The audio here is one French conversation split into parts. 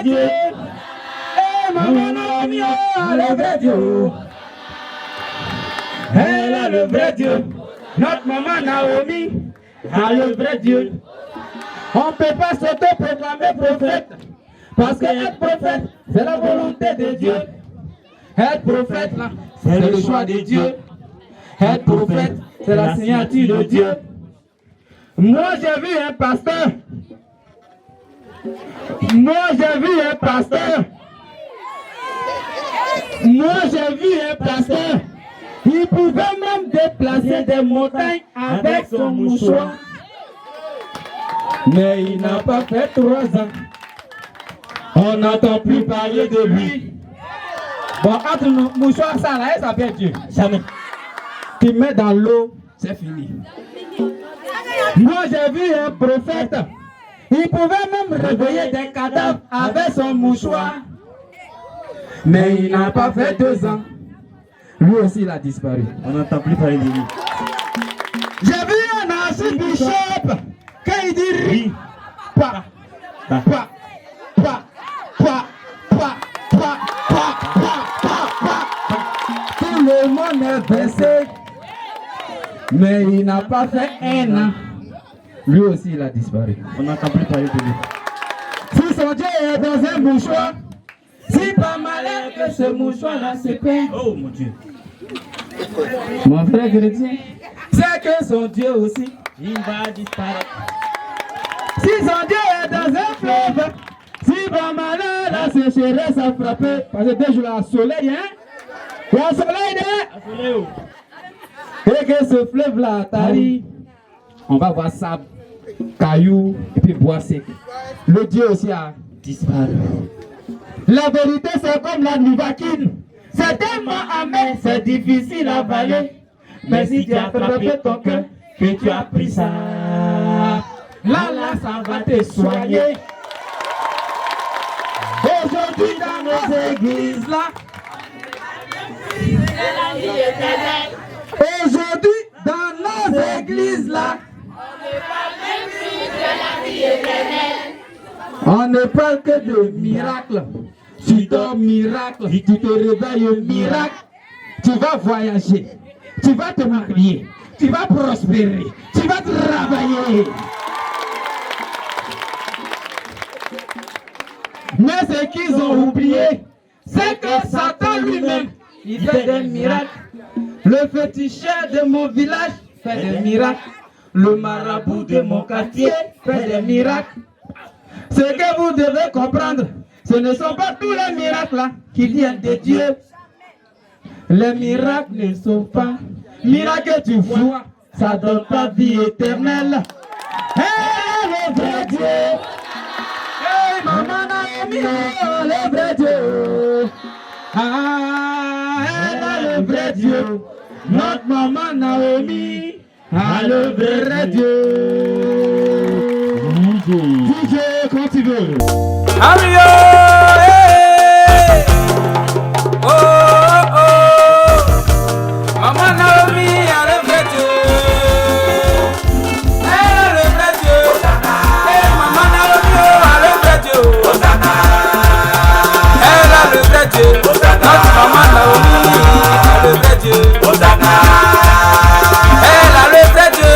vrai Dieu. Et maman Naomi, le vrai Dieu. Elle a le vrai Dieu. Notre maman Naomi a le vrai Dieu. On ne peut pas s'auto-proclamer prophète. Parce que être prophète, c'est la volonté de Dieu. Être prophète, c'est le choix de Dieu. Être prophète, c'est la signature de Dieu. Moi, j'ai vu un pasteur. Moi, j'ai vu un pasteur. Moi, j'ai vu un pasteur. Il pouvait même déplacer des montagnes avec son mouchoir. Mais il n'a pas fait 3 ans. On n'entend plus parler de lui. Bon, entre nos mouchoirs, ça là, ça fait Dieu. Jamais. Tu mets dans l'eau, c'est fini. Moi, j'ai vu un prophète. Il pouvait même réveiller des cadavres avec son mouchoir. Mais il n'a pas fait 2 ans. Lui aussi, il a disparu. On n'entend plus parler de lui. J'ai vu un archibishop. Quand il dit oui, pas, pas, pas, pas, pas, pas, pas, pas. Tout le monde est versé. Mais il n'a pas fait 1 an. Lui aussi, il a disparu. On n'entend plus parler de lui. Si son Dieu est dans un mouchoir, si pas malin que ce mouchoir-là se perd. Oh mon Dieu. Mon frère chrétien, c'est que son Dieu aussi, il va disparaître. Si son Dieu est dans un fleuve, si pas malin, la sécheresse a frappé. Parce que dès que le soleil, hein? Il y a un soleil, hein? Et que ce fleuve-là tarit, on va voir sable, cailloux et puis bois sec. Le Dieu aussi a disparu. La vérité, c'est comme la nouvakine. C'est tellement amer, c'est difficile à avaler. Mais si tu as attrapé ton cœur, que tu as pris ça, là, ça va te soigner. Aujourd'hui, dans nos églises, là, aujourd'hui, dans nos églises, là, on ne parle que de miracles. Tu dors miracle, tu te réveilles miracle. Tu vas voyager, tu vas te marier, tu vas prospérer, tu vas travailler. Mais ce qu'ils ont oublié, c'est que Satan lui-même, il fait des miracles. Le féticheur de mon village fait des miracles. Le marabout de mon quartier fait des miracles. Ce que vous devez comprendre, ce ne sont pas tous les miracles là qui viennent de Dieu. Les miracles ne sont pas miracles que tu vois, ça donne pas vie éternelle. Hey, le vrai Dieu! Hey, maman Naomi, oh, le vrai Dieu! Ah, elle a le vrai Dieu! Notre maman Naomi a le vrai Dieu! DJ, quand tu veux! Ario, hey. Oh, oh, oh. Maman Naomi a le vrai Dieu. Elle a le vrai Dieu. Hey, Maman Naomi a le vrai Dieu. Elle a le vrai Dieu. Notre maman Naomi a le vrai Dieu. Elle a le vrai Dieu.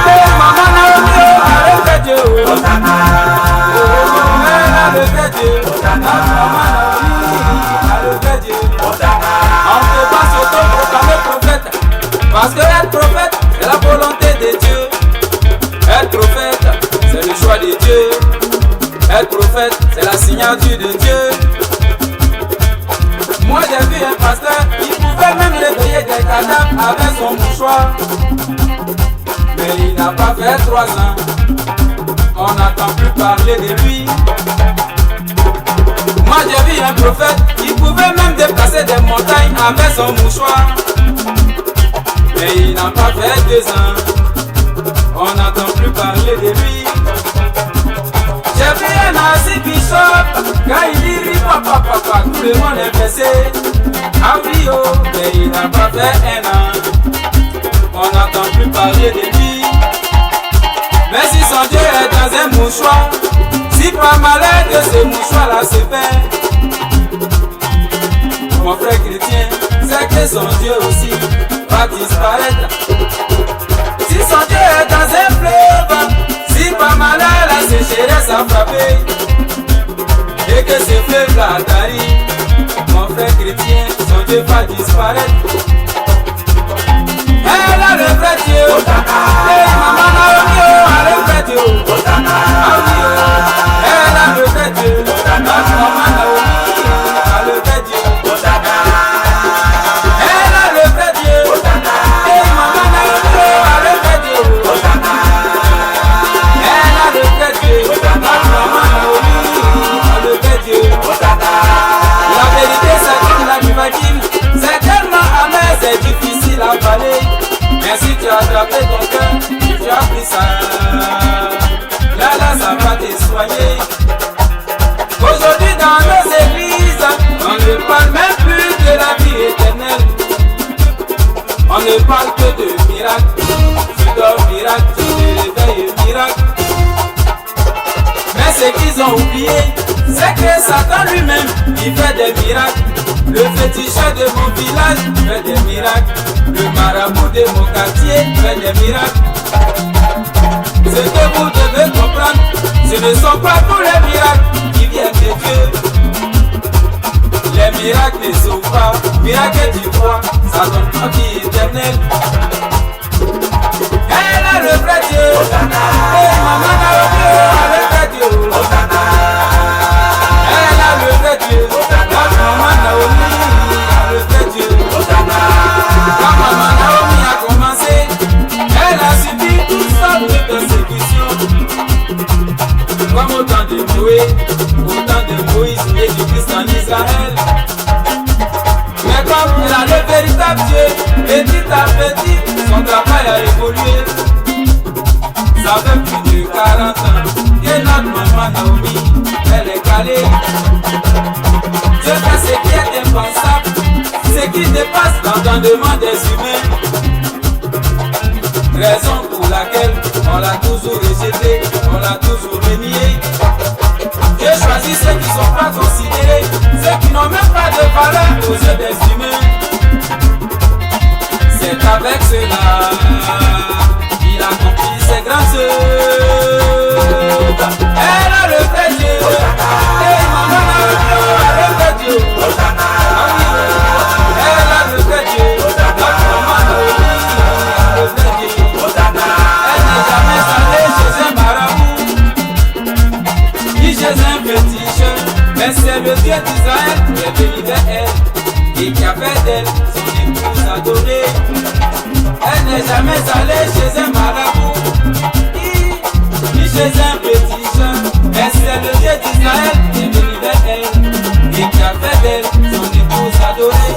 Hey, Maman Naomi a le vrai Dieu. Le vrai Dieu, notre maman Naomi a le vrai Dieu. On ne peut pas s'auto-proclamer prophète, parce que être prophète, c'est la volonté de Dieu. Être prophète, c'est le choix de Dieu. Être prophète, c'est la signature de Dieu. Moi j'ai vu un pasteur, il pouvait même réveiller des cadavres avec son mouchoir. Mais il n'a pas fait 3 ans. On n'entend plus parler de lui. Moi j'ai vu un prophète, il pouvait même déplacer des montagnes avec son mouchoir. Mais il n'a pas fait 2 ans. On n'entend plus parler de lui. J'ai vu un archibishop, quand il dit papa, tout le monde est blessé. Ah oui, oh, mais il n'a pas fait 1 an. On n'entend plus parler de lui. Mais si son Dieu est dans un mouchoir, si Si pas malade de ce mouchoir-là se fait, mon frère chrétien, c'est que son Dieu aussi va disparaître. Si son Dieu est dans un fleuve, si pas malade la sécheresse a frappé, et que ce fleuve-là tarit, mon frère chrétien, son Dieu va disparaître. Elle a le vrai Dieu, et maman Naomi a le vrai Dieu. Elle a le vrai Dieu, maman Naomi a le vrai Dieu. Elle a le vrai Dieu, et maman Naomi a le vrai Dieu. Elle a le vrai Dieu, maman Naomi a le vrai Dieu. La vérité c'est qu'il a du vacuum, c'est tellement amer, c'est difficile à avaler. Mais si tu as attrapé ton cœur, tu as pris ça. Là, ça va te soigner. Aujourd'hui, dans nos églises, on ne parle même plus de la vie éternelle. On ne parle que de miracles. Tu dors miracle, tu te réveilles miracle. Mais ce qu'ils ont oublié, c'est que Satan lui-même, il fait des miracles. Le féticheur de mon village fait des miracles. Le marabout de mon quartier fait des miracles. Ce que vous devez comprendre, ce ne sont pas tous les miracles qui viennent de Dieu. Les miracles ne sont pas miracles du roi, ça donne pas vie éternelle. Elle a le vrai Dieu, et maman Naomi a le vrai Dieu. Elle a le vrai Dieu, maman Naomi a le vrai Dieu. Quand maman Naomi a commencé, elle a subi toutes sortes de persécutions. Comme au temps de Noé, au temps de Moïse et du Christ en Israël. Mais comme il a le véritable Dieu, petit à petit, son travail a évolué. Ça fait plus de 40 ans que notre maman Naomi, elle est calée. Dieu fait ce qui est impensable, ce qui dépasse l'entendement des humains. Raison pour laquelle on l'a toujours rejeté, on l'a toujours renié. Dieu choisit ceux qui ne sont pas considérés, ceux qui n'ont même pas de valeur aux yeux des humains. C'est avec cela qu'il accomplit ses grandes œuvres. Elle a le vrai Dieu, et maman a le vrai Dieu. Elle a le vrai Dieu, maman a le vrai Dieu. Elle n'est jamais allée chez un marabout, ni chez un féticheur, mais c'est le Dieu d'Israël qui est venu vers elle et qui a fait d'elle son épouse adorée. Elle n'est jamais allée chez un marabout, ni chez un féticheur, mais c'est le Dieu d'Israël qui est venu vers elle et qui a fait d'elle son épouse adorée.